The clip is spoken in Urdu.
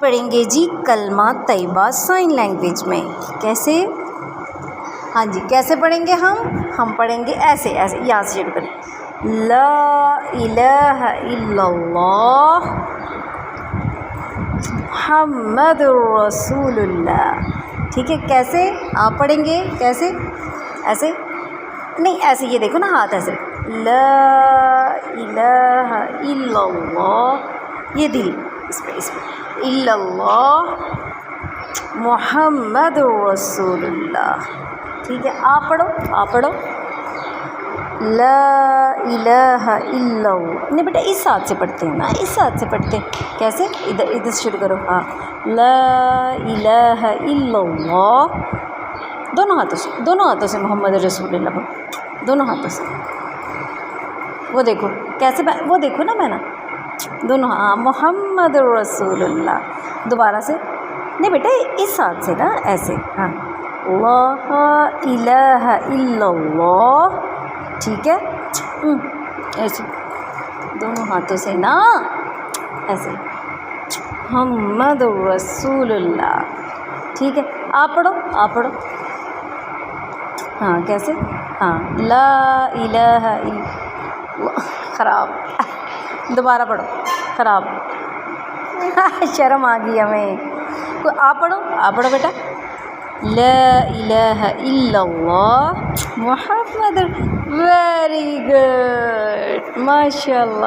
پڑھیں گے جی کلمہ طیبہ سائن لینگویج میں. کیسے؟ ہاں جی کیسے پڑھیں گے ہم پڑھیں گے ایسے یہاں سے شروع کریں. لا الہ الا اللہ محمد رسول اللہ. ٹھیک ہے، کیسے آپ پڑھیں گے؟ کیسے؟ ایسے نہیں، ایسے یہ دیکھو نا ہاتھ ایسے. لا الہ الا اللہ، یہ دل اس پہ الا اللہ محمد رسول اللہ. ٹھیک ہے، آپ پڑھو. لا الہ الا اللہ. نہیں بیٹا اس ہاتھ سے پڑھتے ہیں نا، اس ہاتھ سے پڑھتے ہیں. کیسے؟ ادھر سے شروع کرو. ہاں، لا الہ الا اللہ، دونوں ہاتھوں سے محمد رسول اللہ پڑھو، دونوں ہاتھوں سے. وہ دیکھو کیسے، وہ دیکھو نا میں نا دونوں. ہاں، محمد رسول اللہ. دوبارہ سے نہیں بیٹا اس ہاتھ سے نا، ایسے. ہاں، لا الہ الا اللہ. ٹھیک ہے، ایسے دونوں ہاتھوں سے نا، ایسے محمد رسول اللہ. ٹھیک ہے، آپ پڑھو. ہاں کیسے؟ ہاں، لا الہ الا اللہ. خراب. دوبارہ پڑھو. خراب. شرم آ گئی ہمیں. آپ پڑھو بیٹا. لا الہ الا اللہ محمد. ویری گڈ، ماشاء اللہ.